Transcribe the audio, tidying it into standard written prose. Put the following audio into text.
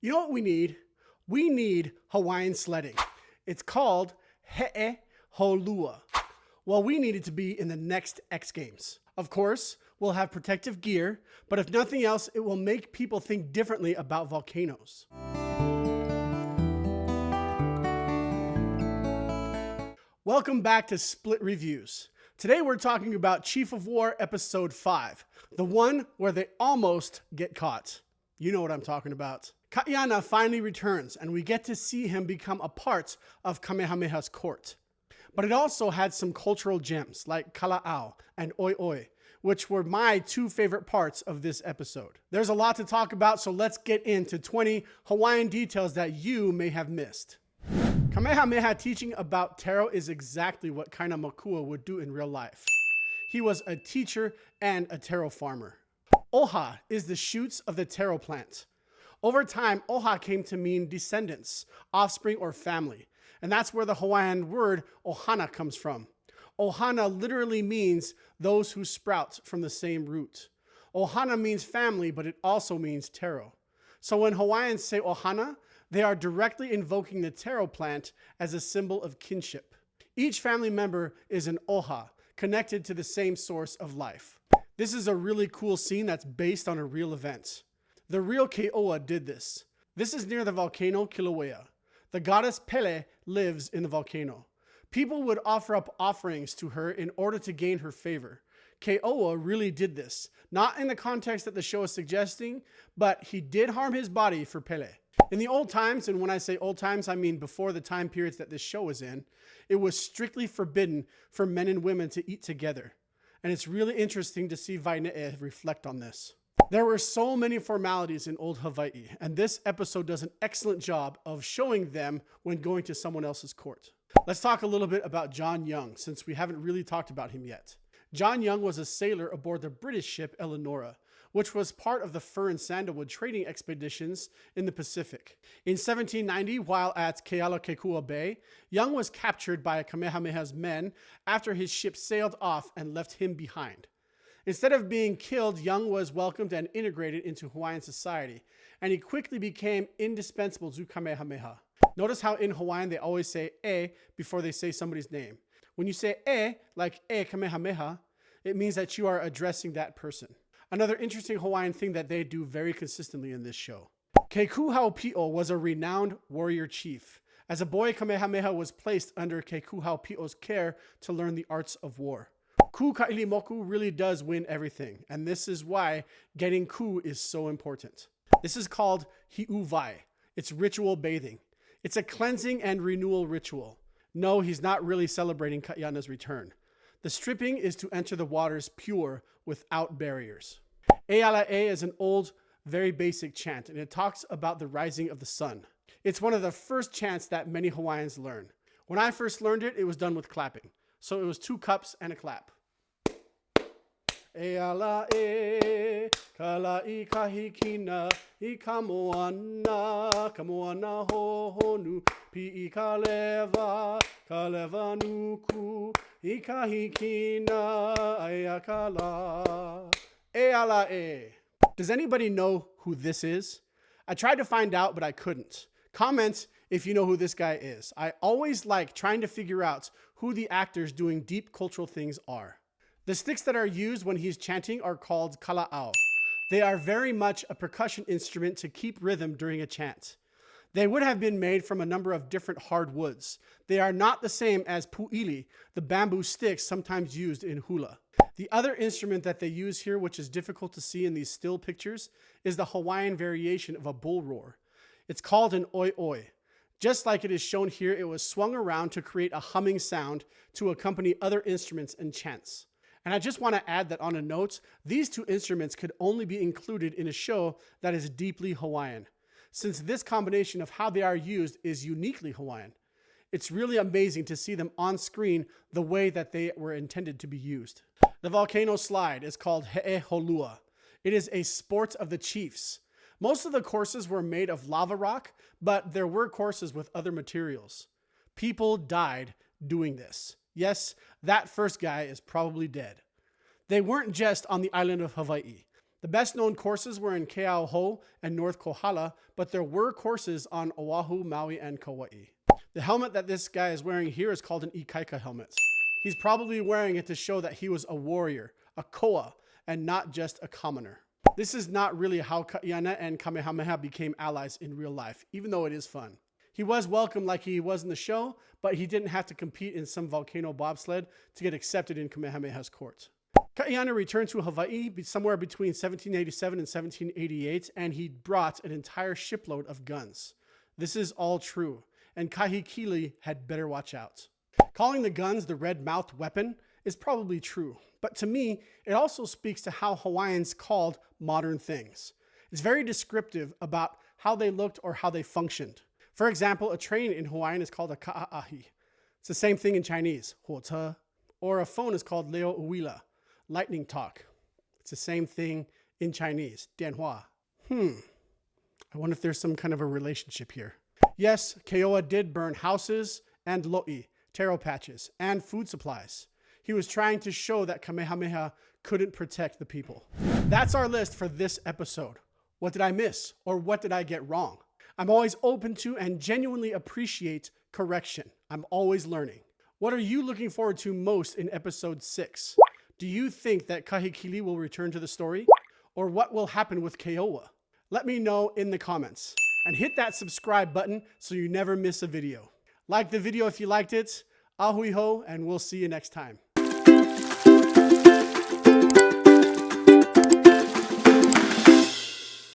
You know what we need? We need Hawaiian sledding. It's called he'e holua. Well, we need it to be in the next X Games. Of course, we'll have protective gear, but if nothing else, it will make people think differently about volcanoes. Welcome back to Split Reviews. Today we're talking about Chief of War Episode 5, the one where they almost get caught. You know what I'm talking about. Kaiana finally returns, and we get to see him become a part of Kamehameha's court. But it also had some cultural gems like kala'au and oi oi, which were my two favorite parts of this episode. There's a lot to talk about, so let's get into 20 Hawaiian details that you may have missed. Kamehameha teaching about Taro is exactly what Kaina Makua would do in real life. He was a teacher and a taro farmer. Oha is the shoots of the taro plant. Over time, oha came to mean descendants, offspring, or family. And that's where the Hawaiian word ohana comes from. Ohana literally means those who sprout from the same root. Ohana means family, but it also means taro. So when Hawaiians say ohana, they are directly invoking the taro plant as a symbol of kinship. Each family member is an oha, connected to the same source of life. This is a really cool scene that's based on a real event. The real Keoa did this. This is near the volcano Kilauea. The goddess Pele lives in the volcano. People would offer up offerings to her in order to gain her favor. Keoa really did this, not in the context that the show is suggesting, but he did harm his body for Pele. In the old times, and when I say old times, I mean before the time periods that this show is in, it was strictly forbidden for men and women to eat together. And it's really interesting to see Waine'e reflect on this. There were so many formalities in old Hawaii, and this episode does an excellent job of showing them when going to someone else's court. Let's talk a little bit about John Young, since we haven't really talked about him yet. John Young was a sailor aboard the British ship Eleanora, which was part of the fur and sandalwood trading expeditions in the Pacific. In 1790, while at Kealakekua Bay, Young was captured by Kamehameha's men after his ship sailed off and left him behind. Instead of being killed, Young was welcomed and integrated into Hawaiian society, and he quickly became indispensable to Kamehameha. Notice how in Hawaiian they always say e before they say somebody's name. When you say e, like e Kamehameha, it means that you are addressing that person. Another interesting Hawaiian thing that they do very consistently in this show. Kekuhaupio was a renowned warrior chief. As a boy, Kamehameha was placed under Kekuhaupio's care to learn the arts of war. Ku Kailimoku really does win everything, and this is why getting ku is so important. This is called hi'uvai. It's ritual bathing. It's a cleansing and renewal ritual. No, he's not really celebrating Kaiana's return. The stripping is to enter the waters pure without barriers. E is an old, very basic chant, and it talks about the rising of the sun. It's one of the first chants that many Hawaiians learn. When I first learned it, it was done with clapping. So it was 2 cups and a clap. E ala e, kalai kahikina, I kamoana, kamoana hohonu, pi kaleva nuku, I kahikina, ayakala. E ala e. Does anybody know who this is? I tried to find out, but I couldn't. Comment if you know who this guy is. I always like trying to figure out who the actors doing deep cultural things are. The sticks that are used when he's chanting are called kala'au. They are very much a percussion instrument to keep rhythm during a chant. They would have been made from a number of different hardwoods. They are not the same as pu'ili, the bamboo sticks sometimes used in hula. The other instrument that they use here, which is difficult to see in these still pictures, is the Hawaiian variation of a bull roar. It's called an oi oi. Just like it is shown here, it was swung around to create a humming sound to accompany other instruments and chants. And I just want to add that on a note, these 2 instruments could only be included in a show that is deeply Hawaiian, since this combination of how they are used is uniquely Hawaiian. It's really amazing to see them on screen the way that they were intended to be used. The volcano slide is called he'e holua. It is a sport of the chiefs. Most of the courses were made of lava rock, but there were courses with other materials. People died doing this. Yes, that first guy is probably dead. They weren't just on the island of Hawaii. The best known courses were in Keauhou and North Kohala, but there were courses on Oahu, Maui, and Kauai. The helmet that this guy is wearing here is called an ikaika helmet. He's probably wearing it to show that he was a warrior, a koa, and not just a commoner. This is not really how Kaiana and Kamehameha became allies in real life, even though it is fun. He was welcome like he was in the show, but he didn't have to compete in some volcano bobsled to get accepted in Kamehameha's court. Kaiana returned to Hawaii somewhere between 1787 and 1788, and he brought an entire shipload of guns. This is all true, and Kahekili had better watch out. Calling the guns the red-mouthed weapon is probably true, but to me, it also speaks to how Hawaiians called modern things. It's very descriptive about how they looked or how they functioned. For example, a train in Hawaiian is called a ka'aahi. It's the same thing in Chinese, huota, or a phone is called leo uila, lightning talk. It's the same thing in Chinese, dianhua. I wonder if there's some kind of a relationship here. Yes, Keoa did burn houses and lo'i, taro patches, and food supplies. He was trying to show that Kamehameha couldn't protect the people. That's our list for this episode. What did I miss, or what did I get wrong? I'm always open to and genuinely appreciate correction. I'm always learning. What are you looking forward to most in episode 6? Do you think that Kahekili will return to the story? Or what will happen with Keoa? Let me know in the comments. And hit that subscribe button so you never miss a video. Like the video if you liked it. Ahui ho, and we'll see you next time.